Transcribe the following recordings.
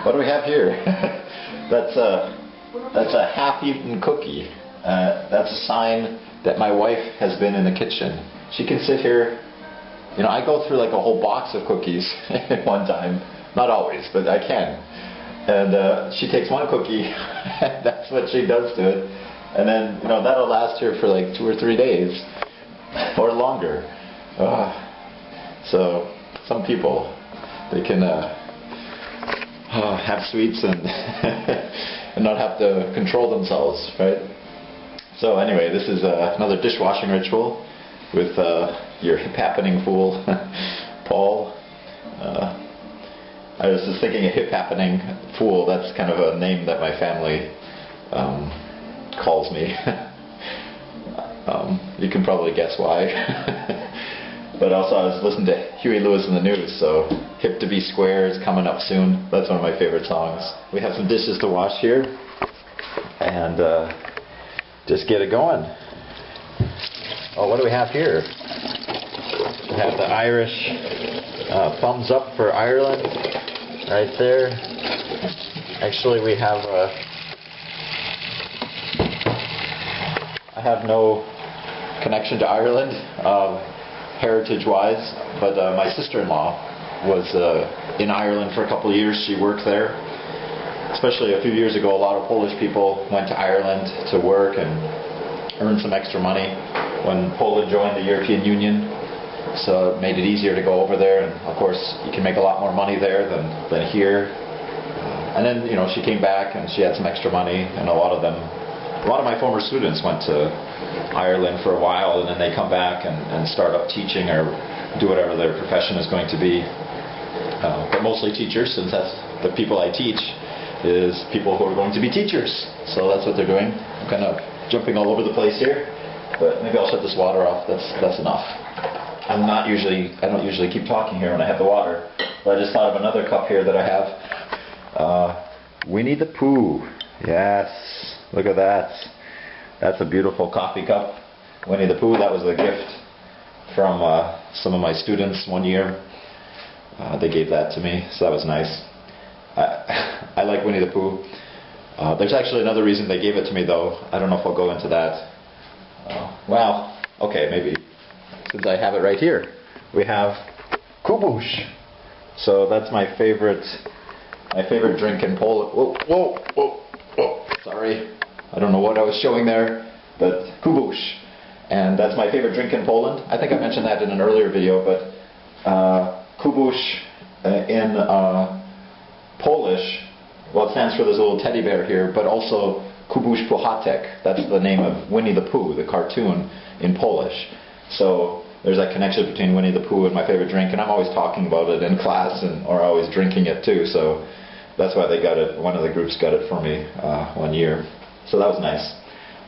What do we have here? That's a half-eaten cookie. That's a sign that my wife has been in the kitchen. She can sit here. You know, I go through like a whole box of cookies at one time. Not always, but I can. And she takes one cookie, and that's what she does to it. And then, you know, that'll last her for like 2 or 3 days, or longer. So, some people, they can have sweets and and not have to control themselves, right? So anyway, this is another dishwashing ritual with your hip-happening fool, Paul. I was just thinking a hip-happening fool, that's kind of a name that my family calls me. You can probably guess why. But also I was listening to Huey Lewis in the news, so Hip to Be Square is coming up soon. That's one of my favorite songs. We have some dishes to wash here, and just get it going. Oh, what do we have here? We have the Irish thumbs up for Ireland right there. Actually, we have I have no connection to Ireland heritage-wise, but my sister-in-law was in Ireland for a couple of years. She worked there. Especially a few years ago, a lot of Polish people went to Ireland to work and earn some extra money when Poland joined the European Union. So it made it easier to go over there, and of course you can make a lot more money there than here. And then, you know, she came back and she had some extra money, and a lot of my former students went to Ireland for a while, and then they come back and start up teaching or do whatever their profession is going to be. But mostly teachers, since that's the people I teach, is people who are going to be teachers. So that's what they're doing. I'm kind of jumping all over the place here, but maybe I'll shut this water off. That's enough. I don't usually keep talking here when I have the water, but I just thought of another cup here that I have. Winnie the Pooh. Yes, look at that. That's a beautiful coffee cup. Winnie the Pooh. That was a gift from some of my students one year. They gave that to me, so that was nice. I like Winnie the Pooh. There's actually another reason they gave it to me, though. I don't know if I'll go into that. Well, okay, maybe. Since I have it right here, we have kubush. So that's my favorite drink in Poland. Whoa! Sorry, I don't know what I was showing there, but kubush, and that's my favorite drink in Poland. I think I mentioned that in an earlier video, but kubush in Polish, well, it stands for this little teddy bear here, but also Kubuś Puchatek. That's the name of Winnie the Pooh, the cartoon, in Polish. So there's that connection between Winnie the Pooh and my favorite drink, and I'm always talking about it in class, or always drinking it too. So that's why they got it. One of the groups got it for me one year. So that was nice.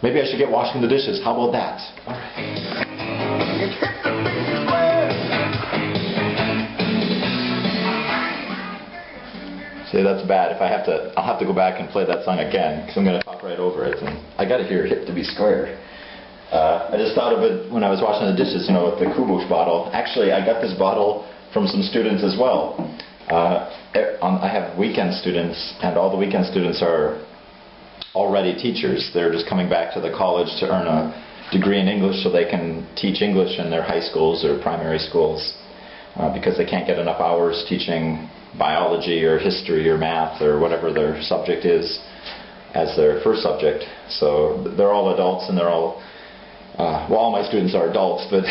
Maybe I should get washing the dishes. How about that? All right. See, that's bad. I'll have to go back and play that song again, because I'm going to talk right over it. And I got to hear Hip to Be Square. I just thought of it when I was washing the dishes, you know, with the kubush bottle. Actually, I got this bottle from some students as well. I have weekend students, and all the weekend students are already teachers. They're just coming back to the college to earn a degree in English so they can teach English in their high schools or primary schools, because they can't get enough hours teaching biology or history or math or whatever their subject is as their first subject. So they're all adults, and they're all well, all my students are adults, but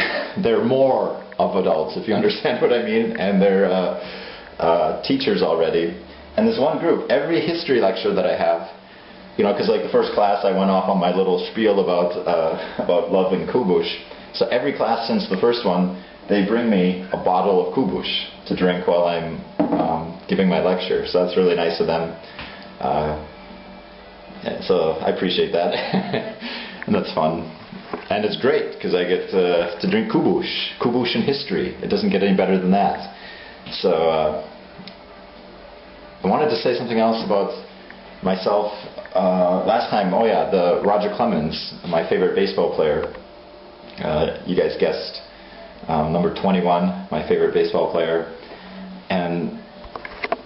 they're more of adults, if you understand what I mean, and they're teachers already. And there's one group, every history lecture that I have, you know, because like the first class I went off on my little spiel about love and kubush. So every class since the first one, they bring me a bottle of kubush to drink while I'm giving my lecture. So that's really nice of them. So I appreciate that. And that's fun. And it's great because I get to drink kubush in history. It doesn't get any better than that. So I wanted to say something else about myself. Last time, oh yeah, the Roger Clemens, my favorite baseball player. You guys guessed number 21, my favorite baseball player. And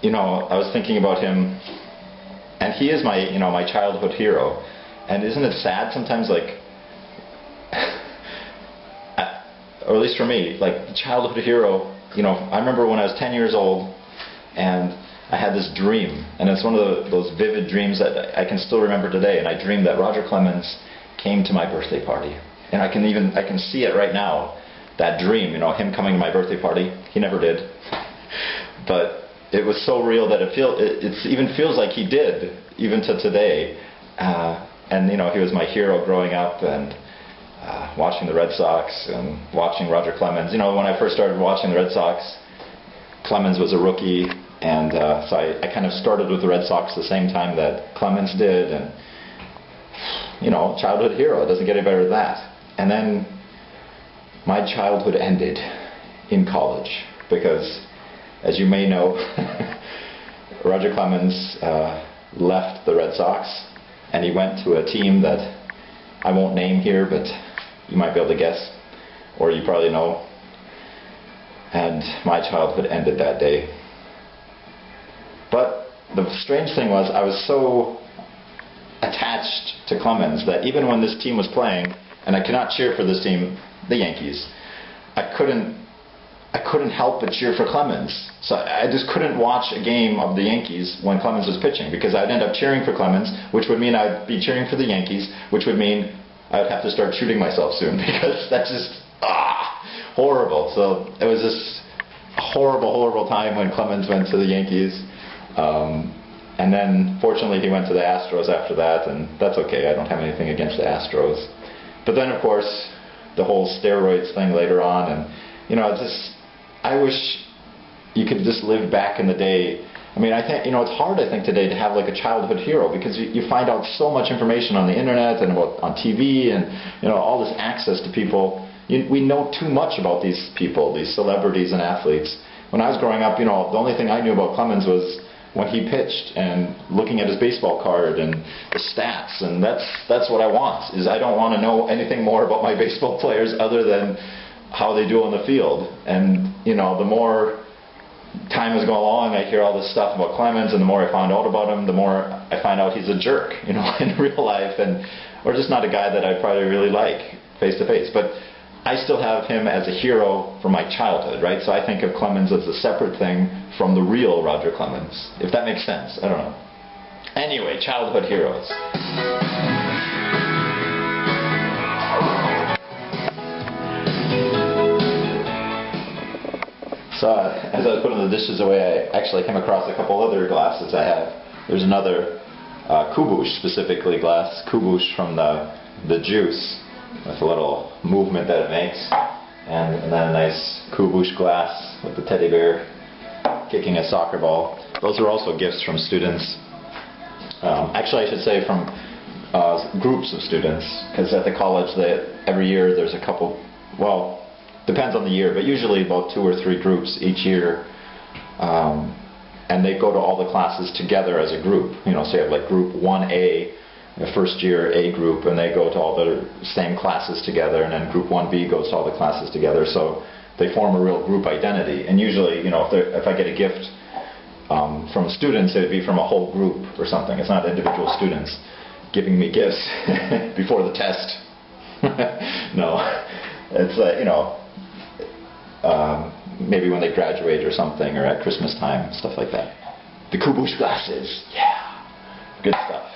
I was thinking about him, and he is my my childhood hero. And isn't it sad sometimes, like, or at least for me, like, the childhood hero, I remember when I was 10 years old, and I had this dream, and it's one of those vivid dreams that I can still remember today. And I dreamed that Roger Clemens came to my birthday party, and I can see it right now. That dream, him coming to my birthday party. He never did, but it was so real that it even feels like he did, even to today. And he was my hero growing up, and watching the Red Sox and watching Roger Clemens. When I first started watching the Red Sox, Clemens was a rookie. And so I kind of started with the Red Sox the same time that Clemens did, and childhood hero. It doesn't get any better than that. And then my childhood ended in college because, as you may know, Roger Clemens left the Red Sox, and he went to a team that I won't name here, but you might be able to guess, or you probably know. And my childhood ended that day. But the strange thing was, I was so attached to Clemens that even when this team was playing, and I could not cheer for this team, the Yankees, I couldn't help but cheer for Clemens. So I just couldn't watch a game of the Yankees when Clemens was pitching, because I'd end up cheering for Clemens, which would mean I'd be cheering for the Yankees, which would mean I would have to start shooting myself soon, because that's just horrible. So it was just a horrible, horrible time when Clemens went to the Yankees. And then fortunately he went to the Astros after that, and that's okay. I don't have anything against the Astros. But then of course the whole steroids thing later on, and I wish you could just live back in the day. I mean, I think it's hard, I think, today to have like a childhood hero, because you find out so much information on the internet and on TV, and all this access to people. We know too much about these people, these celebrities and athletes. When I was growing up, the only thing I knew about Clemens was when he pitched, and looking at his baseball card and the stats, and that's what I want. I don't want to know anything more about my baseball players other than how they do on the field. And the more time has gone along, I hear all this stuff about Clemens, and the more I find out about him, the more I find out he's a jerk, in real life, or just not a guy that I probably really like face to face. But I still have him as a hero from my childhood, right? So I think of Clemens as a separate thing from the real Roger Clemens, if that makes sense. I don't know. Anyway, childhood heroes. So as I was putting the dishes away, I actually came across a couple other glasses I have. There's another Kubush, specifically glass, Kubush from the juice, with a little movement that it makes, and then a nice Kubush glass with the teddy bear kicking a soccer ball. Those are also gifts from students. Actually, I should say from groups of students, because at the college every year there's a couple, well, depends on the year, but usually about 2 or 3 groups each year, and they go to all the classes together as a group. So you have like group 1A, the first year A group, and they go to all the same classes together, and then group 1B goes to all the classes together, so they form a real group identity. And usually, if I get a gift from students, it would be from a whole group or something. It's not individual students giving me gifts before the test. No, it's maybe when they graduate or something, or at Christmas time, stuff like that. The Kubush glasses, yeah, good stuff.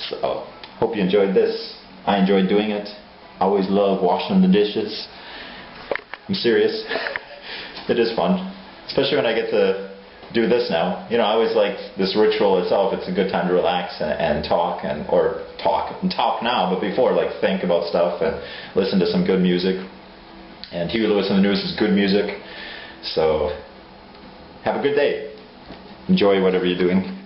So, hope you enjoyed this. I enjoyed doing it. I always love washing the dishes. I'm serious. It is fun, especially when I get to do this now. I always like this ritual itself. It's a good time to relax and talk, or talk now, but before, like, think about stuff and listen to some good music. And Huey Lewis and the News is good music. So, have a good day. Enjoy whatever you're doing.